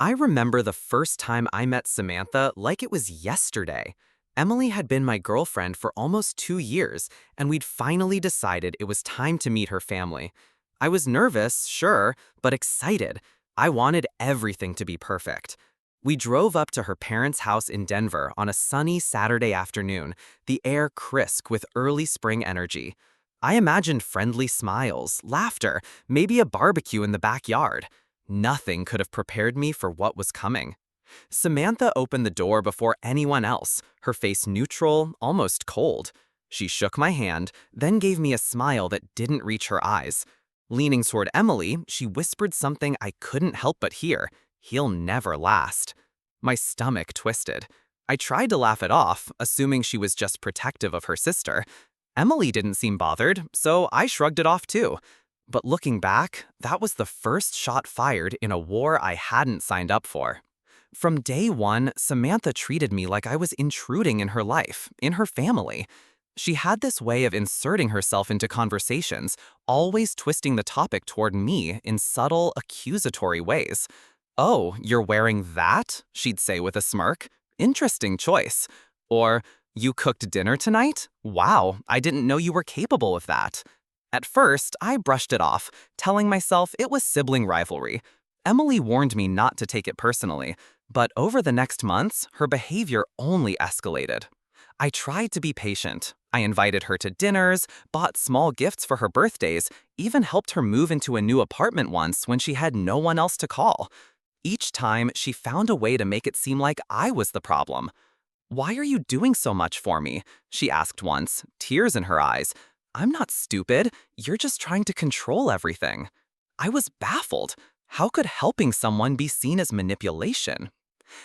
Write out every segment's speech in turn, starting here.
I remember the first time I met Samantha like it was yesterday. Emily had been my girlfriend for almost 2 years, and we'd finally decided it was time to meet her family. I was nervous, sure, but excited. I wanted everything to be perfect. We drove up to her parents' house in Denver on a sunny Saturday afternoon, the air crisp with early spring energy. I imagined friendly smiles, laughter, maybe a barbecue in the backyard. Nothing could have prepared me for what was coming. Samantha opened the door before anyone else, her face neutral, almost cold. She shook my hand, then gave me a smile that didn't reach her eyes. Leaning toward Emily, she whispered something I couldn't help but hear. "He'll never last." My stomach twisted. I tried to laugh it off, assuming she was just protective of her sister. Emily didn't seem bothered, so I shrugged it off too. But looking back, that was the first shot fired in a war I hadn't signed up for. From day one, Samantha treated me like I was intruding in her life, in her family. She had this way of inserting herself into conversations, always twisting the topic toward me in subtle, accusatory ways. "Oh, you're wearing that?" she'd say with a smirk. "Interesting choice." Or, "You cooked dinner tonight? Wow, I didn't know you were capable of that." At first, I brushed it off, telling myself it was sibling rivalry. Emily warned me not to take it personally, but over the next months, her behavior only escalated. I tried to be patient. I invited her to dinners, bought small gifts for her birthdays, even helped her move into a new apartment once when she had no one else to call. Each time, she found a way to make it seem like I was the problem. "Why are you doing so much for me?" she asked once, tears in her eyes. "I'm not stupid. You're just trying to control everything." I was baffled. How could helping someone be seen as manipulation?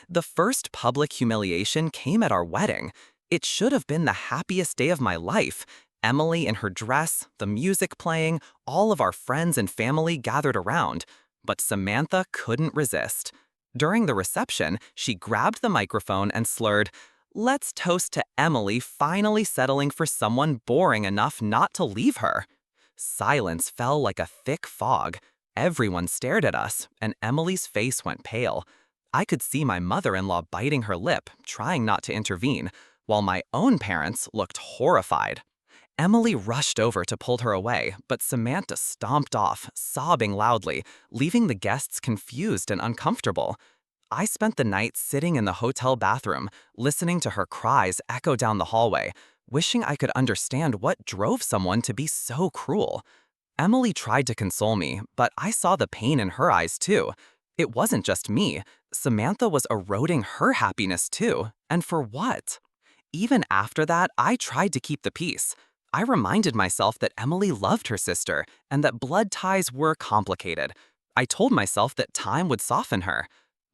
The first public humiliation came at our wedding. It should have been the happiest day of my life. Emily in her dress, the music playing, all of our friends and family gathered around. But Samantha couldn't resist. During the reception, she grabbed the microphone and slurred, "Let's toast to Emily finally settling for someone boring enough not to leave her." Silence fell like a thick fog. Everyone stared at us, and Emily's face went pale. I could see my mother-in-law biting her lip, trying not to intervene, while my own parents looked horrified. Emily rushed over to pull her away, but Samantha stomped off, sobbing loudly, leaving the guests confused and uncomfortable. I spent the night sitting in the hotel bathroom, listening to her cries echo down the hallway, wishing I could understand what drove someone to be so cruel. Emily tried to console me, but I saw the pain in her eyes too. It wasn't just me. Samantha was eroding her happiness too. And for what? Even after that, I tried to keep the peace. I reminded myself that Emily loved her sister and that blood ties were complicated. I told myself that time would soften her.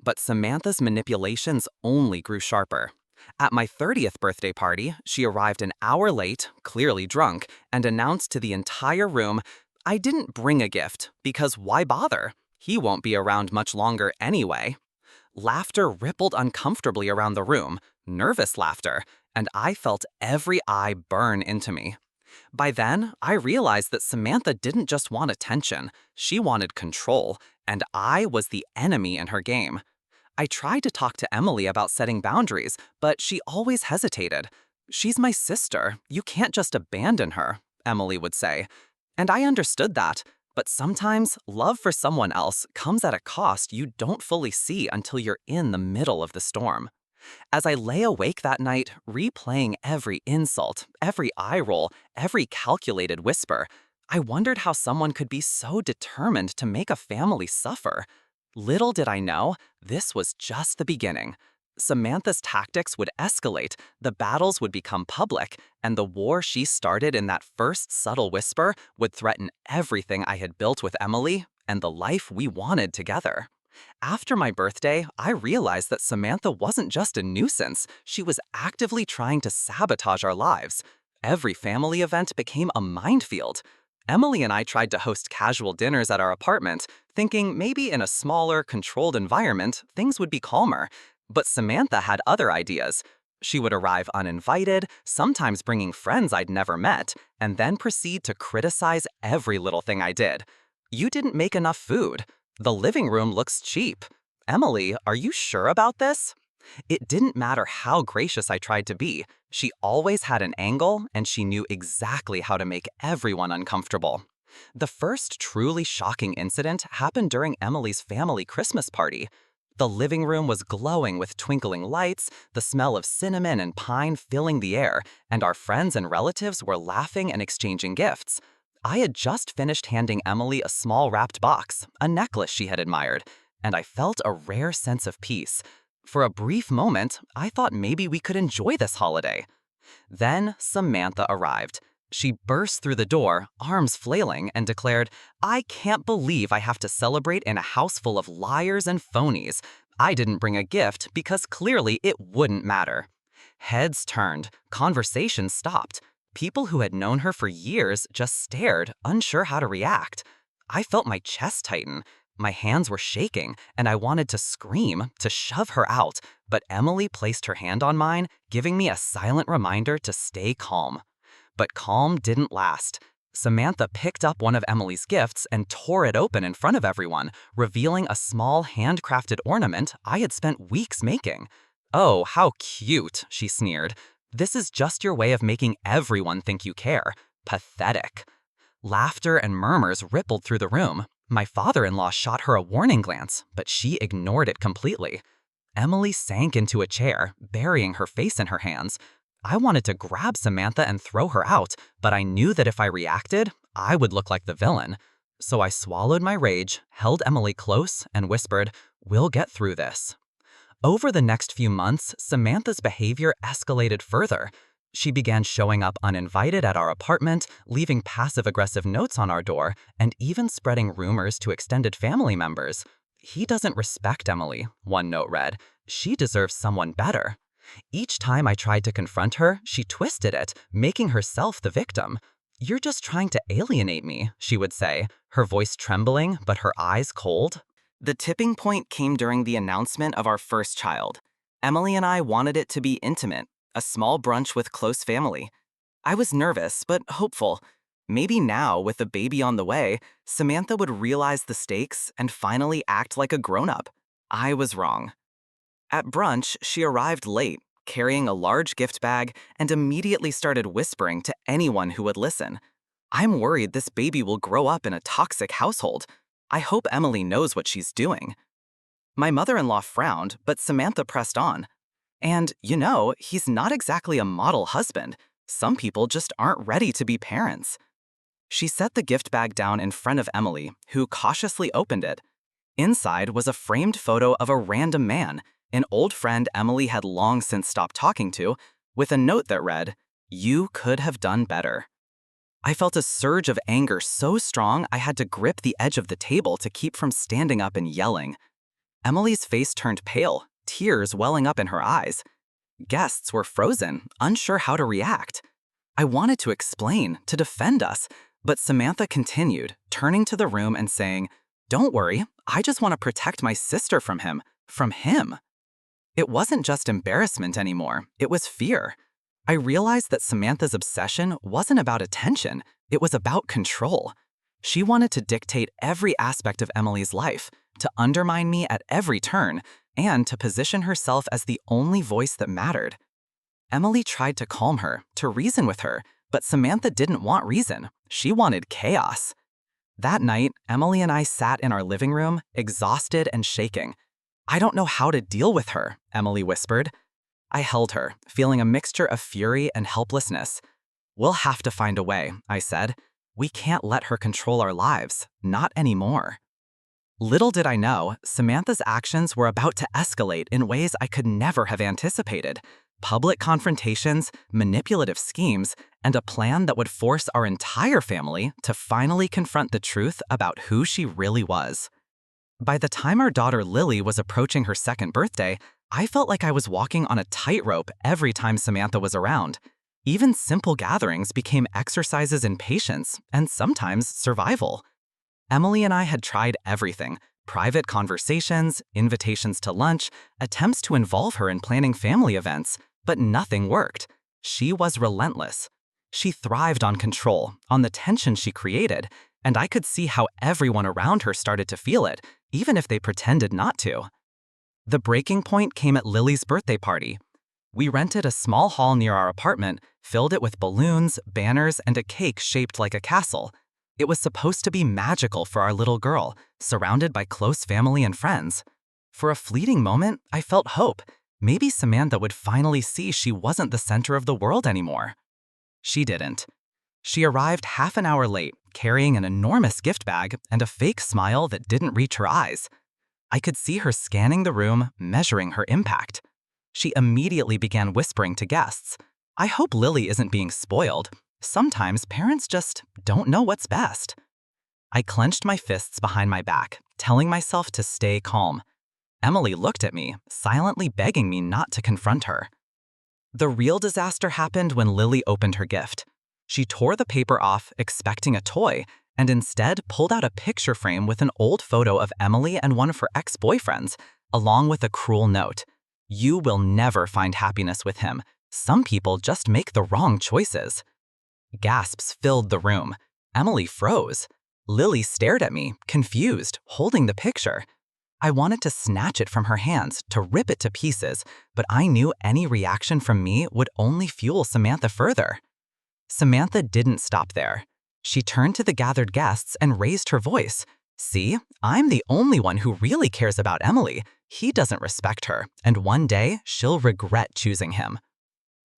But Samantha's manipulations only grew sharper. At my 30th birthday party, she arrived an hour late, clearly drunk, and announced to the entire room, "I didn't bring a gift, because why bother? He won't be around much longer anyway." Laughter rippled uncomfortably around the room, nervous laughter, and I felt every eye burn into me. By then, I realized that Samantha didn't just want attention, she wanted control, and I was the enemy in her game. I tried to talk to Emily about setting boundaries, but she always hesitated. "She's my sister, you can't just abandon her," Emily would say. And I understood that, but sometimes love for someone else comes at a cost you don't fully see until you're in the middle of the storm. As I lay awake that night, replaying every insult, every eye roll, every calculated whisper, I wondered how someone could be so determined to make a family suffer. Little did I know, this was just the beginning. Samantha's tactics would escalate, the battles would become public, and the war she started in that first subtle whisper would threaten everything I had built with Emily and the life we wanted together. After my birthday, I realized that Samantha wasn't just a nuisance, she was actively trying to sabotage our lives. Every family event became a minefield. Emily and I tried to host casual dinners at our apartment, thinking maybe in a smaller, controlled environment, things would be calmer. But Samantha had other ideas. She would arrive uninvited, sometimes bringing friends I'd never met, and then proceed to criticize every little thing I did. "You didn't make enough food. The living room looks cheap." Emily, are you sure about this? It didn't matter how gracious I tried to be. She always had an angle, and she knew exactly how to make everyone uncomfortable. The first truly shocking incident happened during Emily's family Christmas party. The living room was glowing with twinkling lights, the smell of cinnamon and pine filling the air, and our friends and relatives were laughing and exchanging gifts. I had just finished handing Emily a small wrapped box, a necklace she had admired, and I felt a rare sense of peace. For a brief moment, I thought maybe we could enjoy this holiday. Then Samantha arrived. She burst through the door, arms flailing, and declared, "I can't believe I have to celebrate in a house full of liars and phonies. I didn't bring a gift because clearly it wouldn't matter." Heads turned, conversation stopped. People who had known her for years just stared, unsure how to react. I felt my chest tighten. My hands were shaking, and I wanted to scream, to shove her out, but Emily placed her hand on mine, giving me a silent reminder to stay calm. But calm didn't last. Samantha picked up one of Emily's gifts and tore it open in front of everyone, revealing a small handcrafted ornament I had spent weeks making. "Oh, how cute," she sneered. "This is just your way of making everyone think you care. Pathetic." Laughter and murmurs rippled through the room. My father-in-law shot her a warning glance, but she ignored it completely. Emily sank into a chair, burying her face in her hands. I wanted to grab Samantha and throw her out, but I knew that if I reacted, I would look like the villain. So I swallowed my rage, held Emily close, and whispered, "We'll get through this." Over the next few months, Samantha's behavior escalated further. She began showing up uninvited at our apartment, leaving passive-aggressive notes on our door, and even spreading rumors to extended family members. "He doesn't respect Emily," one note read. "She deserves someone better." Each time I tried to confront her, she twisted it, making herself the victim. "You're just trying to alienate me," she would say, her voice trembling but her eyes cold. The tipping point came during the announcement of our first child. Emily and I wanted it to be intimate, a small brunch with close family. I was nervous, but hopeful. Maybe now, with the baby on the way, Samantha would realize the stakes and finally act like a grown-up. I was wrong. At brunch, she arrived late, carrying a large gift bag, and immediately started whispering to anyone who would listen. "I'm worried this baby will grow up in a toxic household. I hope Emily knows what she's doing." My mother-in-law frowned, but Samantha pressed on. "And, he's not exactly a model husband. Some people just aren't ready to be parents." She set the gift bag down in front of Emily, who cautiously opened it. Inside was a framed photo of a random man, an old friend Emily had long since stopped talking to, with a note that read, "You could have done better." I felt a surge of anger so strong I had to grip the edge of the table to keep from standing up and yelling. Emily's face turned pale, tears welling up in her eyes. Guests were frozen, unsure how to react. I wanted to explain, to defend us, but Samantha continued, turning to the room and saying, "Don't worry, I just want to protect my sister from him. From him." It wasn't just embarrassment anymore, it was fear. I realized that Samantha's obsession wasn't about attention, it was about control. She wanted to dictate every aspect of Emily's life, to undermine me at every turn, and to position herself as the only voice that mattered. Emily tried to calm her, to reason with her, but Samantha didn't want reason. She wanted chaos. That night, Emily and I sat in our living room, exhausted and shaking. "I don't know how to deal with her," Emily whispered. I held her, feeling a mixture of fury and helplessness. "We'll have to find a way," I said. "We can't let her control our lives, not anymore." Little did I know, Samantha's actions were about to escalate in ways I could never have anticipated. Public confrontations, manipulative schemes, and a plan that would force our entire family to finally confront the truth about who she really was. By the time our daughter Lily was approaching her second birthday, I felt like I was walking on a tightrope every time Samantha was around. Even simple gatherings became exercises in patience and sometimes survival. Emily and I had tried everything: private conversations, invitations to lunch, attempts to involve her in planning family events, but nothing worked. She was relentless. She thrived on control, on the tension she created, and I could see how everyone around her started to feel it, even if they pretended not to. The breaking point came at Lily's birthday party. We rented a small hall near our apartment, filled it with balloons, banners, and a cake shaped like a castle. It was supposed to be magical for our little girl, surrounded by close family and friends. For a fleeting moment, I felt hope. Maybe Samantha would finally see she wasn't the center of the world anymore. She didn't. She arrived half an hour late, carrying an enormous gift bag and a fake smile that didn't reach her eyes. I could see her scanning the room, measuring her impact. She immediately began whispering to guests, "I hope Lily isn't being spoiled. Sometimes parents just don't know what's best." I clenched my fists behind my back, telling myself to stay calm. Emily looked at me, silently begging me not to confront her. The real disaster happened when Lily opened her gift. She tore the paper off, expecting a toy, and instead pulled out a picture frame with an old photo of Emily and one of her ex-boyfriends, along with a cruel note. "You will never find happiness with him. Some people just make the wrong choices." Gasps filled the room. Emily froze. Lily stared at me, confused, holding the picture. I wanted to snatch it from her hands, to rip it to pieces, but I knew any reaction from me would only fuel Samantha further. Samantha didn't stop there. She turned to the gathered guests and raised her voice. "See, I'm the only one who really cares about Emily. He doesn't respect her, and one day she'll regret choosing him."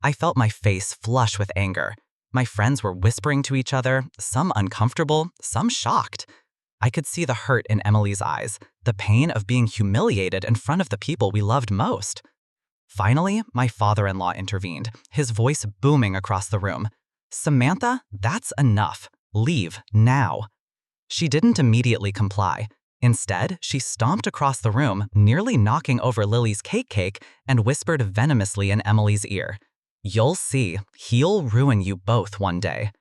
I felt my face flush with anger. My friends were whispering to each other, some uncomfortable, some shocked. I could see the hurt in Emily's eyes, the pain of being humiliated in front of the people we loved most. Finally, my father-in-law intervened, his voice booming across the room. "Samantha, that's enough. Leave, now." She didn't immediately comply. Instead, she stomped across the room, nearly knocking over Lily's cake and whispered venomously in Emily's ear, "You'll see, he'll ruin you both one day."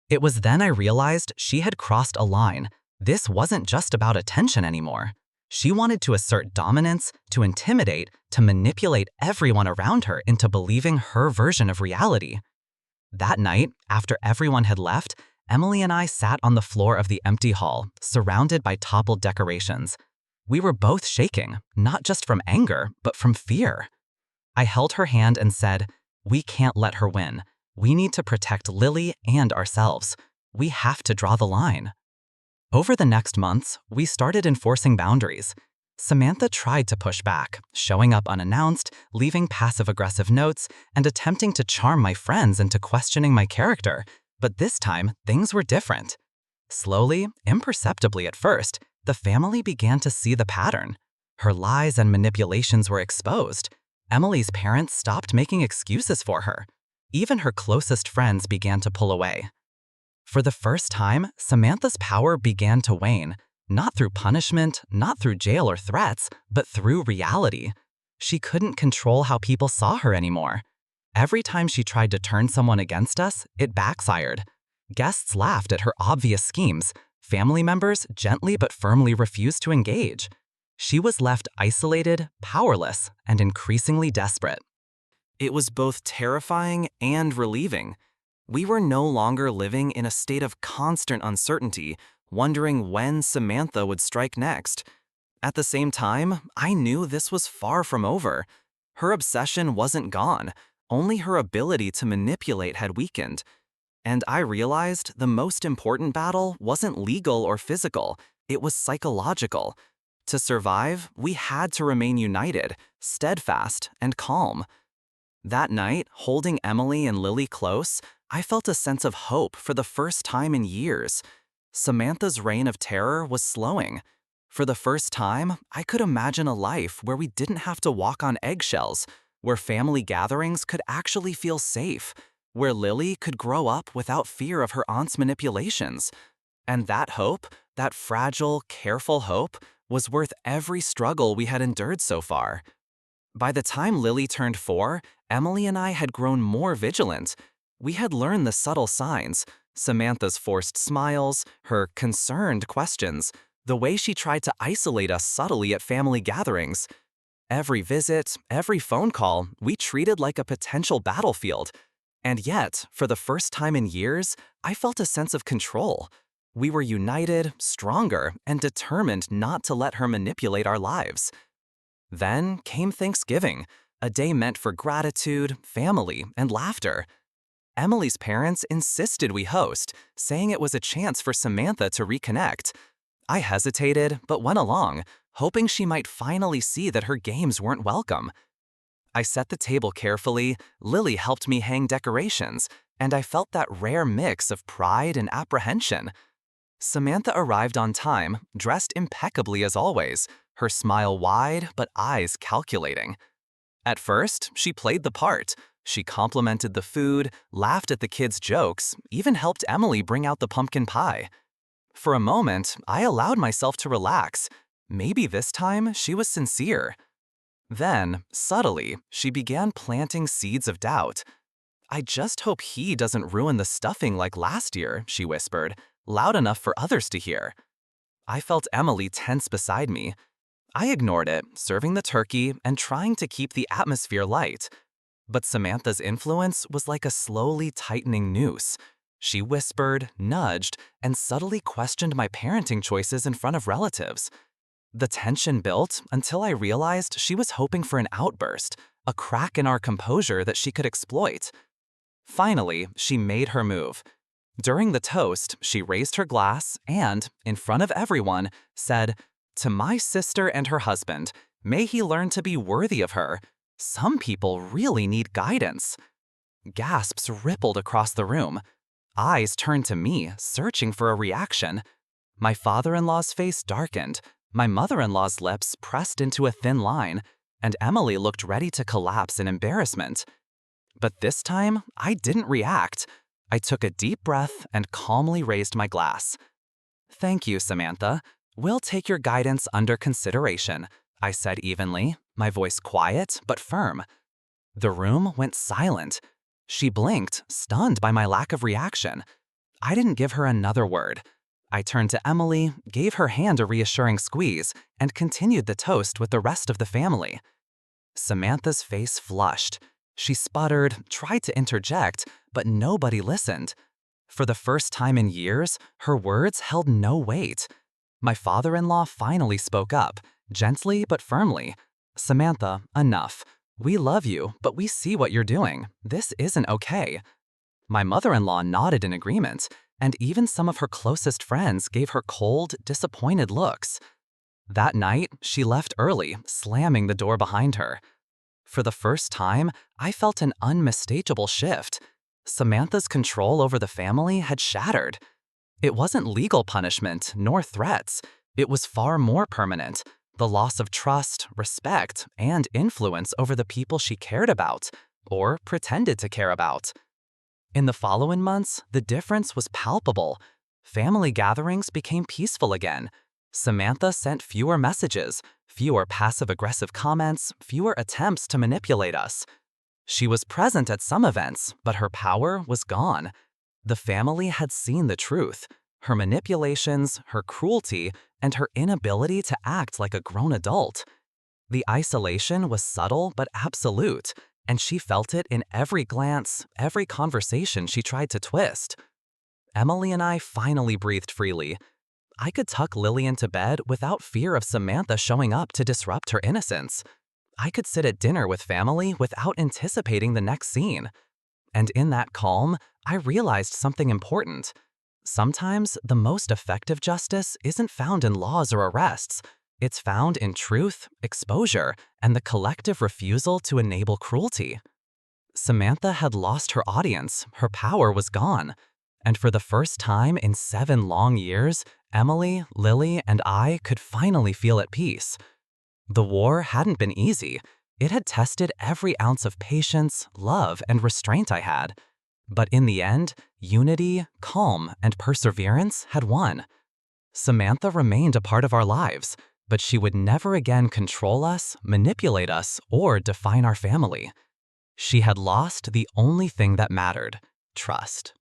It was then I realized she had crossed a line. This wasn't just about attention anymore. She wanted to assert dominance, to intimidate, to manipulate everyone around her into believing her version of reality. That night, after everyone had left, Emily and I sat on the floor of the empty hall, surrounded by toppled decorations. We were both shaking, not just from anger, but from fear. I held her hand and said, "We can't let her win. We need to protect Lily and ourselves. We have to draw the line." Over the next months, we started enforcing boundaries. Samantha tried to push back, showing up unannounced, leaving passive-aggressive notes, and attempting to charm my friends into questioning my character. But this time, things were different. Slowly, imperceptibly at first, the family began to see the pattern. Her lies and manipulations were exposed. Emily's parents stopped making excuses for her. Even her closest friends began to pull away. For the first time, Samantha's power began to wane, not through punishment, not through jail or threats, but through reality. She couldn't control how people saw her anymore. Every time she tried to turn someone against us, it backfired. Guests laughed at her obvious schemes. Family members gently but firmly refused to engage. She was left isolated, powerless, and increasingly desperate. It was both terrifying and relieving. We were no longer living in a state of constant uncertainty, wondering when Samantha would strike next. At the same time, I knew this was far from over. Her obsession wasn't gone, only her ability to manipulate had weakened. And I realized the most important battle wasn't legal or physical, it was psychological. To survive, we had to remain united, steadfast, and calm. That night, holding Emily and Lily close, I felt a sense of hope for the first time in years. Samantha's reign of terror was slowing. For the first time, I could imagine a life where we didn't have to walk on eggshells, where family gatherings could actually feel safe, where Lily could grow up without fear of her aunt's manipulations. And that hope, that fragile, careful hope, was worth every struggle we had endured so far. By the time Lily turned 4, Emily and I had grown more vigilant. We had learned the subtle signs, Samantha's forced smiles, her concerned questions, the way she tried to isolate us subtly at family gatherings. Every visit, every phone call, we treated like a potential battlefield. And yet, for the first time in years, I felt a sense of control. We were united, stronger, and determined not to let her manipulate our lives. Then came Thanksgiving, a day meant for gratitude, family, and laughter. Emily's parents insisted we host, saying it was a chance for Samantha to reconnect. I hesitated, but went along, hoping she might finally see that her games weren't welcome. I set the table carefully, Lily helped me hang decorations, and I felt that rare mix of pride and apprehension. Samantha arrived on time, dressed impeccably as always, her smile wide but eyes calculating. At first, she played the part. She complimented the food, laughed at the kids' jokes, even helped Emily bring out the pumpkin pie. For a moment, I allowed myself to relax. Maybe this time she was sincere. Then, subtly, she began planting seeds of doubt. "I just hope he doesn't ruin the stuffing like last year," she whispered, loud enough for others to hear. I felt Emily tense beside me. I ignored it, serving the turkey and trying to keep the atmosphere light. But Samantha's influence was like a slowly tightening noose. She whispered, nudged, and subtly questioned my parenting choices in front of relatives. The tension built until I realized she was hoping for an outburst, a crack in our composure that she could exploit. Finally, she made her move. During the toast, she raised her glass and, in front of everyone, said, "To my sister and her husband, may he learn to be worthy of her. Some people really need guidance." Gasps rippled across the room. Eyes turned to me, searching for a reaction. My father-in-law's face darkened, my mother-in-law's lips pressed into a thin line, and Emily looked ready to collapse in embarrassment. But this time, I didn't react. I took a deep breath and calmly raised my glass. "Thank you, Samantha. We'll take your guidance under consideration," I said evenly, my voice quiet but firm. The room went silent. She blinked, stunned by my lack of reaction. I didn't give her another word. I turned to Emily, gave her hand a reassuring squeeze, and continued the toast with the rest of the family. Samantha's face flushed. She sputtered, tried to interject, but nobody listened. For the first time in years, her words held no weight. My father-in-law finally spoke up, gently but firmly. "Samantha, enough. We love you, but we see what you're doing. This isn't okay." My mother-in-law nodded in agreement, and even some of her closest friends gave her cold, disappointed looks. That night, she left early, slamming the door behind her. For the first time, I felt an unmistakable shift. Samantha's control over the family had shattered. It wasn't legal punishment, nor threats. It was far more permanent. The loss of trust, respect, and influence over the people she cared about, or pretended to care about. In the following months, the difference was palpable. Family gatherings became peaceful again. Samantha sent fewer messages, fewer passive-aggressive comments, fewer attempts to manipulate us. She was present at some events, but her power was gone. The family had seen the truth. Her manipulations, her cruelty, and her inability to act like a grown adult. The isolation was subtle but absolute, and she felt it in every glance, every conversation she tried to twist. Emily and I finally breathed freely. I could tuck Lily into bed without fear of Samantha showing up to disrupt her innocence. I could sit at dinner with family without anticipating the next scene. And in that calm, I realized something important. Sometimes the most effective justice isn't found in laws or arrests. It's found in truth, exposure, and the collective refusal to enable cruelty. Samantha had lost her audience, her power was gone. And for the first time in 7 long years, Emily, Lily, and I could finally feel at peace. The war hadn't been easy. It had tested every ounce of patience, love, and restraint I had. But in the end, unity, calm, and perseverance had won. Samantha remained a part of our lives, but she would never again control us, manipulate us, or define our family. She had lost the only thing that mattered: trust.